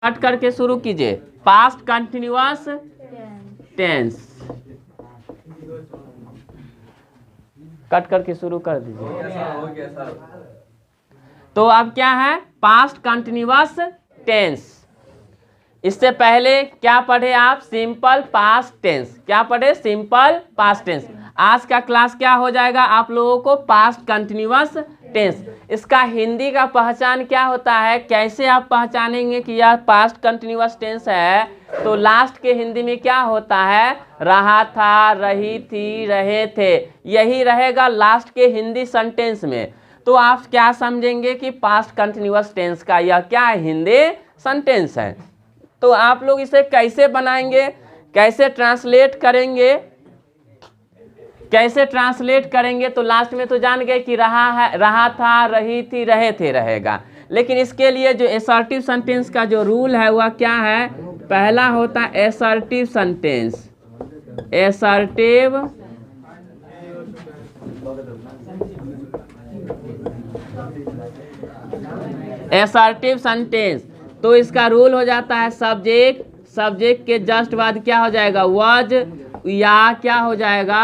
Cut करके शुरू कीजिए। पास्ट कंटिन्यूअस टेंस कट करके शुरू कर दीजिए। तो अब क्या है? Past continuous tense. इससे पहले क्या पढ़े आप? Simple past tense. क्या पढ़े? Simple past tense. आज का क्लास क्या हो जाएगा आप लोगों को? Past continuous tense. इसका हिंदी का पहचान क्या होता है? कैसे आप पहचानेंगे कि यह पास्ट कंटिन्यूअस टेंस है? तो लास्ट के हिंदी में क्या होता है? रहा था, रही थी, रहे थे, यही रहेगा लास्ट के हिंदी सेंटेंस में। तो आप क्या समझेंगे कि पास्ट कंटिन्यूअस टेंस का यह क्या है? हिंदी सेंटेंस है। तो आप लोग इसे कैसे बनाएंगे, कैसे ट्रांसलेट करेंगे, कैसे ट्रांसलेट करेंगे? तो लास्ट में तो जान गए कि रहा है, रहा था, रही थी, रहे थे रहेगा। लेकिन इसके लिए जो असर्टिव सेंटेंस का जो रूल है वह क्या है? पहला होता है assertive sentence. Assertive assertive sentence. तो इसका रूल हो जाता है सब्जेक्ट, सब्जेक्ट के जस्ट बाद क्या हो जाएगा? वाज, या क्या हो जाएगा?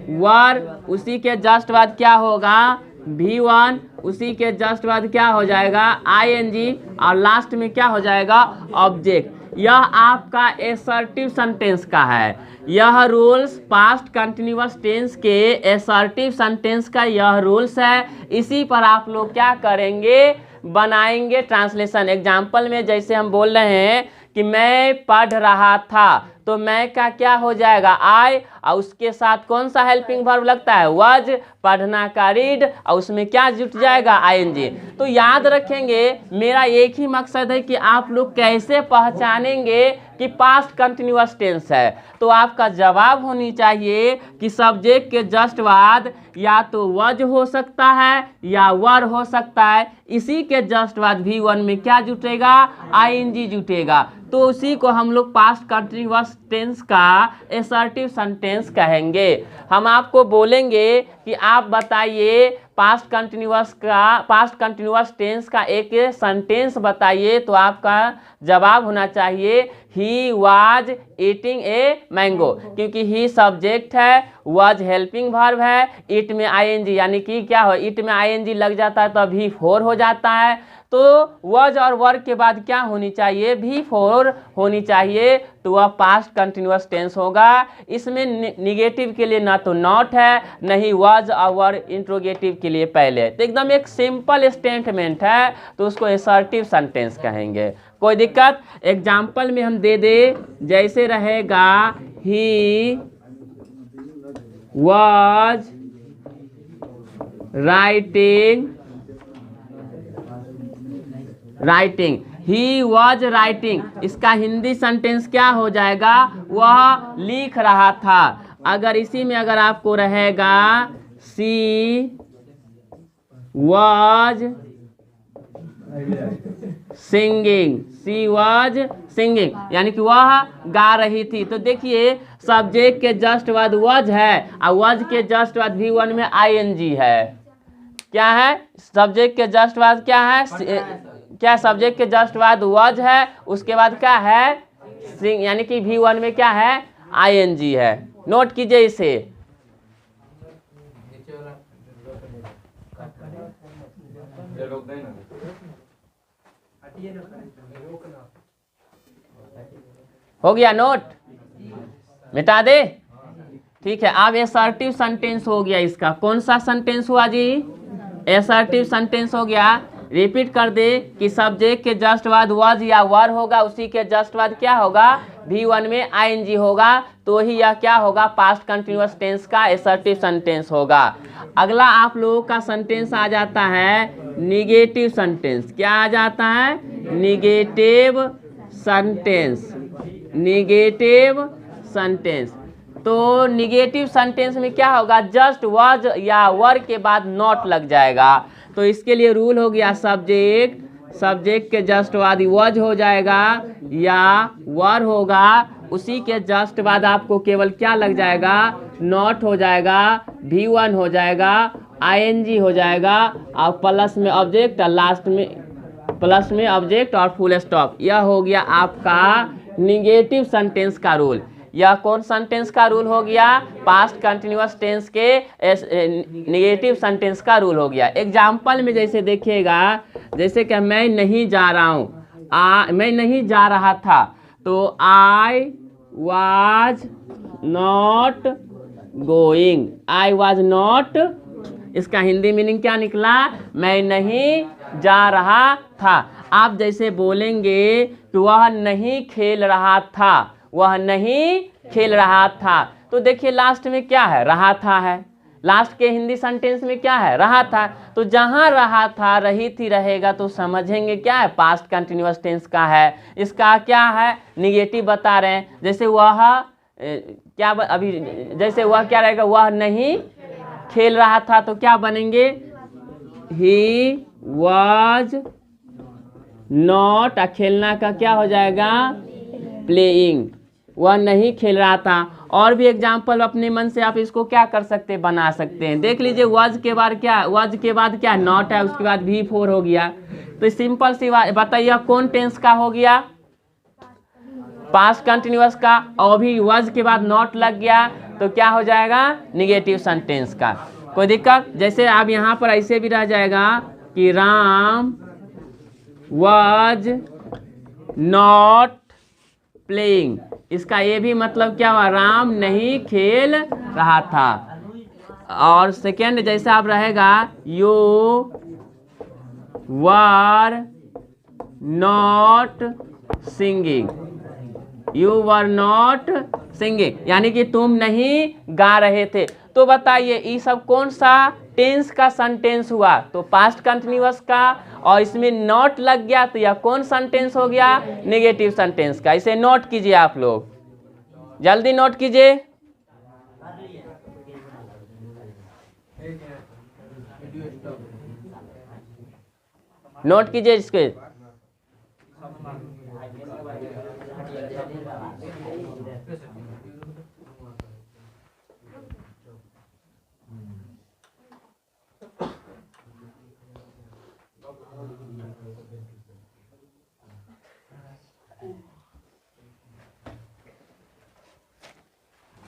वर। उसी के जस्ट बाद क्या होगा? V1। उसी के जस्ट बाद क्या हो जाएगा? ING। और लास्ट में क्या हो जाएगा? ऑब्जेक्ट। यह आपका असर्टिव सेंटेंस का है। यह रूल्स पास्ट कंटिन्यूअस टेंस के असर्टिव सेंटेंस का यह रूल्स है। इसी पर आप लोग क्या करेंगे? बनाएंगे ट्रांसलेशन। एग्जाम्पल में जैसे हम बोल रहे हैं कि मैं पढ़ रहा था, तो मैं का क्या हो जाएगा? आई, और उसके साथ कौन सा हेल्पिंग वर्ब लगता है? वाज। पढ़ना का रीड, और उसमें क्या जुट जाएगा? ING। तो याद रखेंगे, मेरा एक ही मकसद है कि आप लोग कैसे पहचानेंगे कि पास्ट कंटिन्यूअस टेंस है। तो आपका जवाब होनी चाहिए कि सब्जेक्ट के जस्ट बाद या तो वज हो सकता है या वर हो सकता है। इसी के जस्ट बाद V1 में क्या जुटेगा? ING जुटेगा। तो उसी को हम लोग पास्ट कंटिन्यूअस टेंस का असर्टिव सेंटेंस कहेंगे। हम आपको बोलेंगे कि आप बताइए पास्ट कंटिन्यूअस टेंस का एक सेंटेंस बताइए। तो आपका जवाब होना चाहिए he was eating a mango, क्योंकि ही सब्जेक्ट है, वाज हेल्पिंग वर्ब है, इट में ING, यानी कि क्या हो? इट में ING लग जाता है तो V4 हो जाता है। तो वज और वर्ग के बाद क्या होनी चाहिए? V4 होनी चाहिए। तो वह पास्ट कंटिन्यूअस टेंस होगा। इसमें निगेटिव के लिए ना तो नॉट है, नहीं वज और वर्ग इंट्रोगेटिव के लिए पहले। तो एकदम एक सिंपल स्टेटमेंट है, तो उसको असर्टिव सेंटेंस कहेंगे। कोई दिक्कत? एग्जाम्पल में हम दे दे, जैसे रहेगा he was writing, he was writing. इसका हिंदी सेंटेंस क्या हो जाएगा? वह लिख रहा था। अगर इसी में अगर आपको रहेगा she was singing, she was singing, यानी कि वह गा रही थी। तो देखिए सब्जेक्ट के जस्ट बाद वॉज है, और वॉज के जस्ट बाद V1 में ING है। क्या है? सब्जेक्ट के जस्ट बाद क्या है? क्या सब्जेक्ट के जस्ट बाद वॉज है, उसके बाद क्या है? सिंग, यानी कि V1 में क्या है? ING है। नोट कीजिए इसे। हो गया नोट? मिटा दे? ठीक है। अब असर्टिव सेंटेंस हो गया। इसका कौन सा सेंटेंस हुआ जी? असर्टिव सेंटेंस हो गया। रिपीट कर दे कि सब्जेक्ट के जस्ट बाद वॉज या वर होगा, उसी के जस्ट बाद क्या होगा? V1 में ING होगा। तो ही यह क्या होगा? पास्ट कंटिन्यूअस टेंस का असर्टिव सेंटेंस होगा। अगला आप लोगों का सेंटेंस आ जाता है निगेटिव सेंटेंस। क्या आ जाता है? Negative sentence. Negative sentence. तो निगेटिव सेंटेंस में क्या होगा? जस्ट वॉज या वर के बाद नॉट लग जाएगा। तो इसके लिए रूल हो गया सब्जेक्ट के जस्ट बाद वॉज हो जाएगा या वर होगा, उसी के जस्ट बाद आपको केवल क्या लग जाएगा? नॉट हो जाएगा, V1 हो जाएगा, ING हो जाएगा, और प्लस में ऑब्जेक्ट और लास्ट में प्लस में ऑब्जेक्ट और फुल स्टॉप। यह हो गया आपका निगेटिव सेंटेंस का रूल। यह कौन सेंटेंस का रूल हो गया? पास्ट कंटिन्यूअस टेंस के निगेटिव सेंटेंस का रूल हो गया। एग्जाम्पल में जैसे देखिएगा, जैसे कि मैं नहीं जा रहा हूँ, मैं नहीं जा रहा था, तो I was not going, I was not, इसका हिंदी मीनिंग क्या निकला? मैं नहीं जा रहा था। आप जैसे बोलेंगे कि वह नहीं खेल रहा था, वह नहीं खेल रहा था, तो देखिए लास्ट में क्या है? रहा था है। लास्ट के हिंदी सेंटेंस में क्या है? रहा था। तो जहां रहा था, रही थी रहेगा, तो समझेंगे क्या है? पास्ट कंटिन्यूअस टेंस का है। इसका क्या है? निगेटिव बता रहे हैं। जैसे वह क्या अभी जैसे वह क्या रहेगा? वह नहीं खेल रहा था, तो क्या बनेंगे? ही वॉज नॉट, खेलना का क्या हो जाएगा? प्लेइंग। वह नहीं खेल रहा था। और भी एग्जाम्पल अपने मन से आप इसको क्या कर सकते हैं? बना सकते हैं। देख लीजिए, वॉज के बाद क्या? वॉज के बाद क्या? नॉट है, उसके बाद V4 हो गया। तो सिंपल सी बात बताइए, कौन टेंस का हो गया? पास्ट कंटिन्यूअस का। और भी वॉज के बाद नॉट लग गया, तो क्या हो जाएगा? निगेटिव सेंटेंस का। कोई दिक्कत? जैसे आप यहाँ पर ऐसे भी रह जाएगा कि राम वॉज नॉट प्लेइंग। इसका ये भी मतलब क्या हुआ? राम नहीं खेल रहा था। और सेकेंड जैसे आप रहेगा, you were not singing, you were not singing, यानी कि तुम नहीं गा रहे थे। तो बताइए ये सब कौन सा टेंस का सेंटेंस हुआ? तो पास्ट कंटिन्यूअस का। और इसमें नॉट लग गया, तो यह कौन सेंटेंस हो गया? नेगेटिव सेंटेंस का। इसे नोट कीजिए, आप लोग जल्दी नोट कीजिए। नोट कीजिए इसके।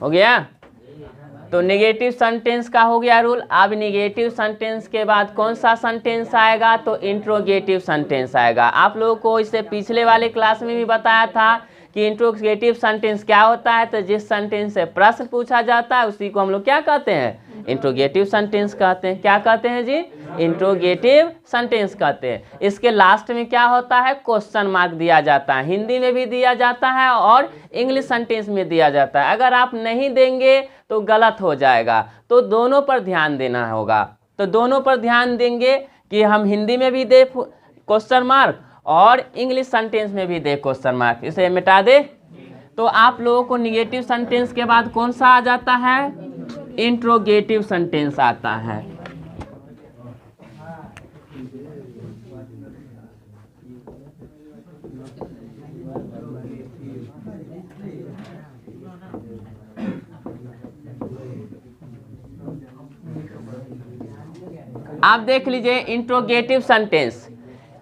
हो गया? तो नेगेटिव सेंटेंस का हो गया रूल। अब नेगेटिव सेंटेंस के बाद कौन सा सेंटेंस आएगा? तो इंट्रोगेटिव सेंटेंस आएगा। आप लोगों को इससे पिछले वाले क्लास में भी बताया था कि इंट्रोगेटिव सेंटेंस क्या होता है। तो जिस सेंटेंस से प्रश्न पूछा जाता है उसी को हम लोग क्या कहते हैं? इंट्रोगेटिव सेंटेंस कहते हैं। क्या कहते हैं जी? इंट्रोगेटिव सेंटेंस कहते हैं। इसके लास्ट में क्या होता है? क्वेश्चन मार्क दिया जाता है। हिंदी में भी दिया जाता है और इंग्लिश सेंटेंस में दिया जाता है। अगर आप नहीं देंगे तो गलत हो जाएगा। तो दोनों पर ध्यान देना होगा। तो दोनों पर ध्यान देंगे कि हम हिंदी में भी दे क्वेश्चन मार्क और इंग्लिश सेंटेंस में भी दे क्वेश्चन मार्क। इसे मिटा दे। तो आप लोगों को निगेटिव सेंटेंस के बाद कौन सा आ जाता है? इंट्रोगेटिव सेंटेंस आता है। आप देख लीजिए इंट्रोगेटिव सेंटेंस।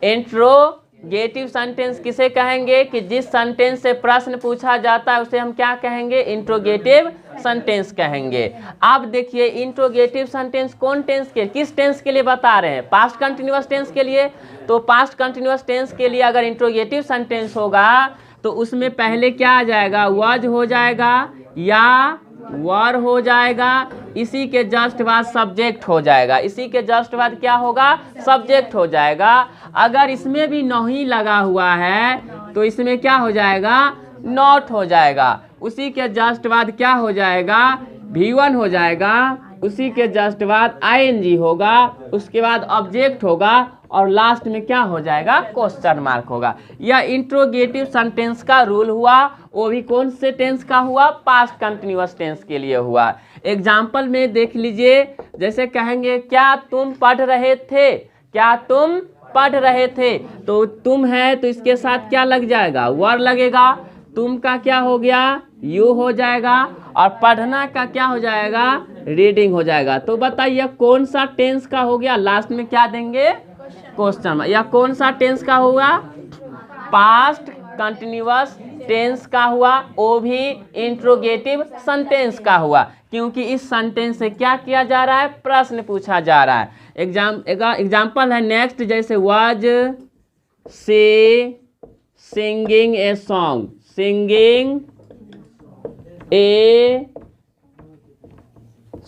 इंट्रोगेटिव सेंटेंस किसे कहेंगे? कि जिस सेंटेंस से प्रश्न पूछा जाता है उसे हम क्या कहेंगे? इंट्रोगेटिव सेंटेंस कहेंगे। अब देखिए इंट्रोगेटिव सेंटेंस कौन टेंस के, किस टेंस के लिए बता रहे हैं? पास्ट कंटिन्यूअस टेंस के लिए। तो पास्ट कंटिन्यूअस टेंस के लिए अगर इंट्रोगेटिव सेंटेंस होगा तो उसमें पहले क्या आ जाएगा? वॉज हो जाएगा या वर हो जाएगा। इसी के जस्ट बाद सब्जेक्ट हो जाएगा। इसी के जस्ट बाद क्या होगा? सब्जेक्ट हो जाएगा। अगर इसमें भी नहीं लगा हुआ है तो इसमें क्या हो जाएगा? नॉट हो जाएगा। उसी के जस्ट बाद क्या हो जाएगा? V1 हो जाएगा। उसी के जस्ट बाद ING होगा। उसके बाद ऑब्जेक्ट होगा और लास्ट में क्या हो जाएगा? क्वेश्चन मार्क होगा। यह इंट्रोगेटिव सेंटेंस का रूल हुआ। वो भी कौन से टेंस का हुआ? पास्ट कंटिन्यूअस टेंस के लिए हुआ। एग्जाम्पल में देख लीजिए, जैसे कहेंगे क्या तुम पढ़ रहे थे? क्या तुम पढ़ रहे थे? तो तुम है तो इसके साथ क्या लग जाएगा? वर लगेगा। तुम का क्या हो गया? यू हो जाएगा। और पढ़ना का क्या हो जाएगा? रीडिंग हो जाएगा। तो बताइए कौन सा टेंस का हो गया? लास्ट में क्या देंगे? Question mark. यह कौन सा टेंस का हुआ? पास्ट कंटिन्यूअस टेंस का हुआ, वो भी इंट्रोगेटिव सेंटेंस का हुआ, क्योंकि इस सेंटेंस से क्या किया जा रहा है? प्रश्न पूछा जा रहा है। एग्जाम्पल है नेक्स्ट, जैसे was she singing a song, singing a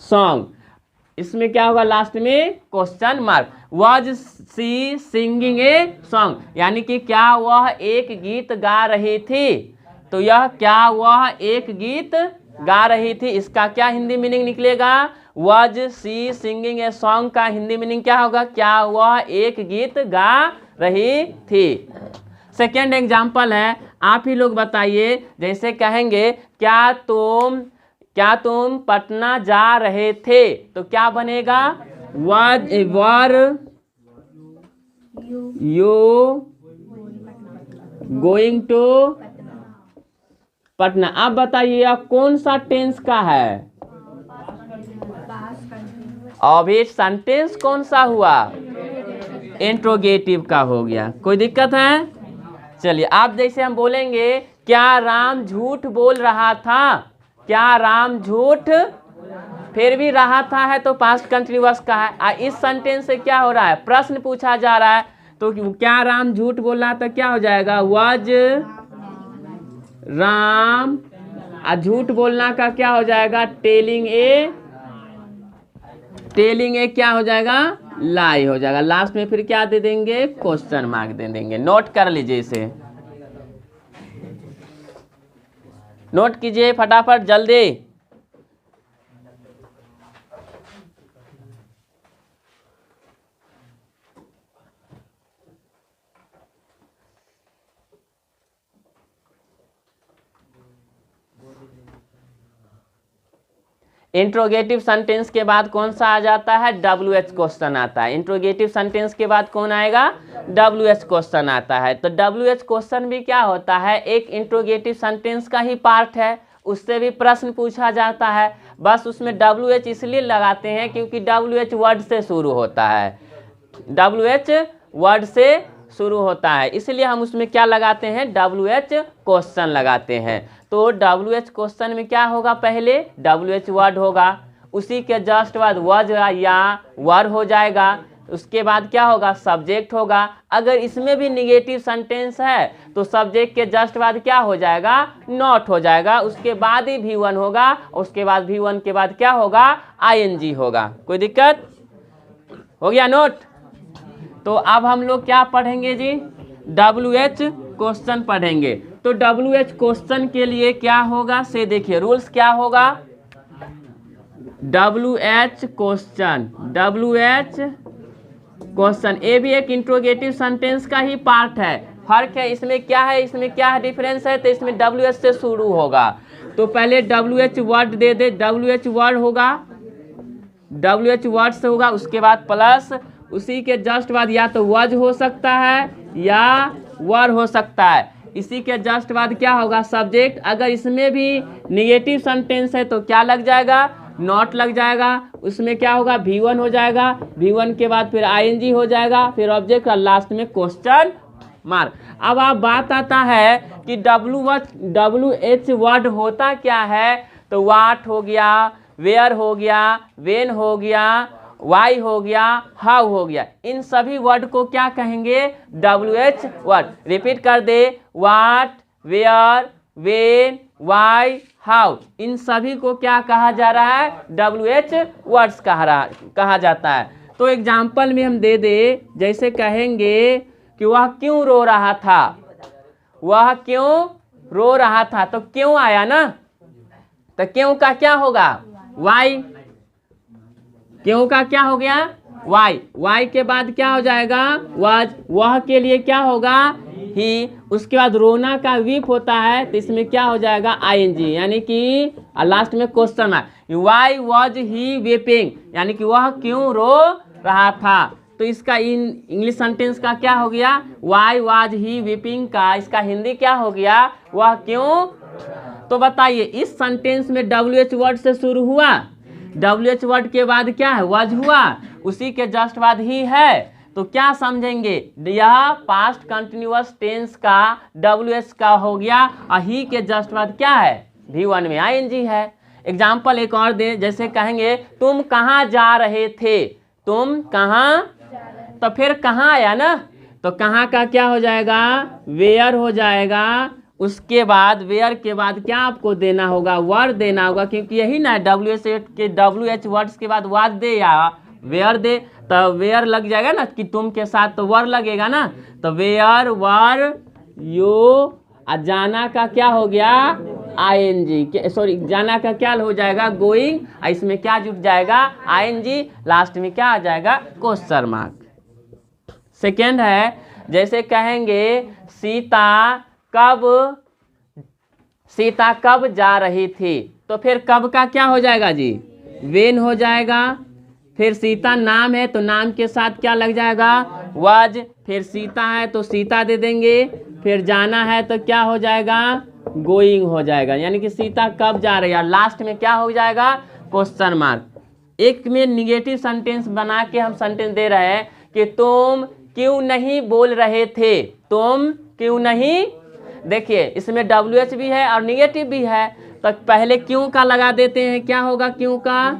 song, इसमें क्या होगा? लास्ट में question mark. Was she singing a song, यानी कि क्या वह एक गीत गा रही थी? तो यह क्या वह एक गीत गा रही थी, इसका क्या हिंदी मीनिंग निकलेगा? Was she singing a song का हिंदी मीनिंग क्या होगा? क्या वह एक गीत गा रही थी। सेकेंड एग्जाम्पल है, आप ही लोग बताइए, जैसे कहेंगे क्या तुम पटना जा रहे थे, तो क्या बनेगा? Were you going to Patna. आप बताइए आप कौन सा टेंस का है? अभी सेंटेंस कौन सा हुआ? इंट्रोगेटिव का हो गया। कोई दिक्कत है? चलिए, आप जैसे हम बोलेंगे क्या राम झूठ बोल रहा था, क्या राम झूठ फिर भी रहा था है तो पास्ट कंटिन्यूअस का है। इस सेंटेंस से क्या हो रहा है? प्रश्न पूछा जा रहा है, तो क्या राम झूठ बोल रहा था, क्या हो जाएगा? वाज राम, झूठ बोलना का क्या हो जाएगा? टेलिंग ए क्या हो जाएगा? लाई हो जाएगा। लास्ट में फिर क्या दे देंगे? क्वेश्चन मार्क दे देंगे। नोट कर लीजिए, इसे नोट कीजिए फटाफट जल्दी। इंट्रोगेटिव सेंटेंस के बाद कौन सा आ जाता है? WH क्वेश्चन आता है। इंट्रोगेटिव सेंटेंस के बाद कौन आएगा? WH क्वेश्चन आता है। तो WH क्वेश्चन भी क्या होता है? एक इंट्रोगेटिव सेंटेंस का ही पार्ट है, उससे भी प्रश्न पूछा जाता है। बस उसमें WH इसलिए लगाते हैं क्योंकि WH वर्ड से शुरू होता है, WH वर्ड से शुरू होता है, इसलिए हम उसमें क्या लगाते हैं? WH क्वेश्चन लगाते हैं। तो WH क्वेश्चन में क्या होगा? पहले WH वर्ड होगा, उसी के जस्ट बाद वज या वर हो जाएगा, उसके बाद क्या होगा? सब्जेक्ट होगा। अगर इसमें भी निगेटिव सेंटेंस है तो सब्जेक्ट के जस्ट बाद क्या हो जाएगा? नॉट हो जाएगा। उसके बाद ही V1 होगा, उसके बाद V1 के बाद क्या होगा? ING होगा। कोई दिक्कत? हो गया नोट? तो अब हम लोग क्या पढ़ेंगे जी? WH क्वेश्चन पढ़ेंगे। तो WH क्वेश्चन के लिए क्या होगा से देखिए, रूल्स क्या होगा? WH क्वेश्चन ये भी एक इंट्रोगेटिव सेंटेंस का ही पार्ट है। फर्क है इसमें क्या है, इसमें क्या है डिफरेंस है? तो इसमें WH से शुरू होगा, तो पहले WH वर्ड दे दे, WH वर्ड होगा, WH वर्ड से होगा, उसके बाद प्लस उसी के जस्ट बाद या तो वज हो सकता है या वर हो सकता है। इसी के जस्ट बाद क्या होगा? सब्जेक्ट। अगर इसमें भी निगेटिव सेंटेंस है तो क्या लग जाएगा? नॉट लग जाएगा। उसमें क्या होगा? V1 हो जाएगा, V1 के बाद फिर ING हो जाएगा, फिर ऑब्जेक्ट और लास्ट में क्वेश्चन मार्क। अब आप बात आता है कि WH वर्ड होता क्या है? तो वाट हो गया, वेयर हो गया, वेन हो गया, वाई हो गया, हाउ हो गया, इन सभी वर्ड को क्या कहेंगे? WH word. रिपीट कर दे, वाट, वेयर, वेन, वाई, हाउ, इन सभी को क्या कहा जा रहा है? WH वर्ड्स कहा जाता है। तो एग्जाम्पल में हम दे दे, जैसे कहेंगे कि वह क्यों रो रहा था, वह क्यों रो रहा था, तो क्यों आया ना, तो क्यों का क्या होगा? वाई। क्यों का क्या हो गया? वाई। वाई के बाद क्या हो जाएगा? वाज। वह के लिए क्या होगा? ही। उसके बाद रोना का वीप होता है, तो इसमें क्या हो जाएगा? ING, यानी कि लास्ट में क्वेश्चन है, वाई वॉज ही वीपिंग, यानी कि वह क्यों रो रहा था। तो इसका इंग्लिश सेंटेंस का क्या हो गया? वाई वॉज ही वीपिंग का इसका हिंदी क्या हो गया? वह क्यों। तो बताइए इस सेंटेंस में WH वर्ड से शुरू हुआ, WH वर्ड के बाद क्या है? वज हुआ, उसी के जस्ट बाद ही है, तो क्या समझेंगे, यह पास्ट कंटिन्यूअस टेंस का WH का हो गया और ही के जस्ट बाद क्या है, V1 में ING है। एग्जाम्पल एक और दे, जैसे कहेंगे तुम कहाँ जा रहे थे, तुम कहाँ, तो फिर कहाँ आया ना, तो कहाँ का क्या हो जाएगा, वेयर हो जाएगा। उसके बाद वेयर के बाद क्या आपको देना होगा, वर देना होगा, क्योंकि यही ना WH के WH वर्ड्स के बाद वाज दे या वेयर दे, तो वेयर लग जाएगा ना कि तुम के साथ, तो वर लगेगा ना, तो वेयर वर यू। जाना का क्या हो गया, ING, सॉरी जाना का क्या हो जाएगा, गोइंग, इसमें क्या जुट जाएगा, ING, लास्ट में क्या आ जाएगा, क्वेश्चन मार्क। सेकेंड है, जैसे कहेंगे सीता कब जा रही थी, तो फिर कब का क्या हो जाएगा जी, वेन हो जाएगा। फिर सीता नाम है तो नाम के साथ क्या लग जाएगा, वाज। फिर सीता है तो सीता दे देंगे। फिर जाना है तो क्या हो जाएगा, गोइंग हो जाएगा, यानी कि सीता कब जा रही है, लास्ट में क्या हो जाएगा, क्वेश्चन मार्क। एक में निगेटिव सेंटेंस बना के हम सेंटेंस दे रहे हैं कि तुम क्यों नहीं बोल रहे थे, तुम क्यों नहीं, देखिए इसमें WH भी है और निगेटिव भी है, तो पहले क्यों का लगा देते हैं, क्या होगा क्यों का,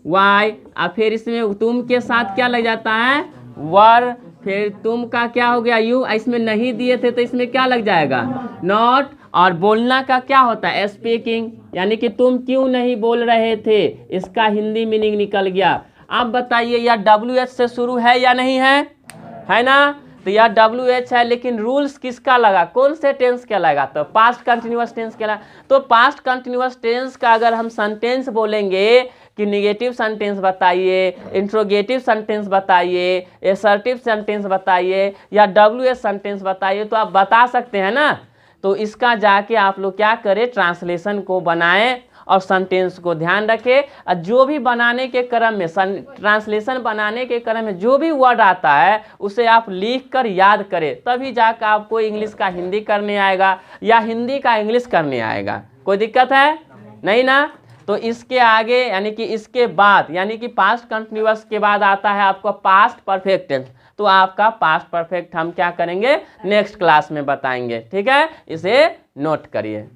वाई, और फिर इसमें तुम के साथ क्या लग जाता है, वर। फिर तुम का क्या हो गया, यू, इसमें नहीं दिए थे तो इसमें क्या लग जाएगा, नॉट। और बोलना का क्या होता है, स्पीकिंग, यानी कि तुम क्यों नहीं बोल रहे थे, इसका हिंदी मीनिंग निकल गया। अब बताइए यह WH से शुरू है या नहीं है ना, तो यह WH है, लेकिन रूल्स किसका लगा, कौन से टेंस का लगा, तो पास्ट कंटिन्यूअस टेंस का लगा। तो पास्ट कंटिन्यूअस टेंस का अगर हम सेंटेंस बोलेंगे कि निगेटिव सेंटेंस बताइए, इंट्रोगेटिव सेंटेंस बताइए, एसर्टिव सेंटेंस बताइए या WH सेंटेंस बताइए, तो आप बता सकते हैं ना। तो इसका जाके आप लोग क्या करें, ट्रांसलेशन को बनाएं और सेंटेंस को ध्यान रखें। और जो भी बनाने के क्रम में, ट्रांसलेशन बनाने के क्रम में जो भी वर्ड आता है उसे आप लिख कर याद करें, तभी जाकर आपको इंग्लिश का हिंदी करने आएगा या हिंदी का इंग्लिश करने आएगा। कोई दिक्कत है नहीं ना। तो इसके आगे यानी कि इसके बाद, यानी कि पास्ट कंटिन्यूअस के बाद आता है आपको पास्ट परफेक्ट टेंस। तो आपका पास्ट परफेक्ट हम क्या करेंगे, नेक्स्ट क्लास में बताएंगे, ठीक है, इसे नोट करिए।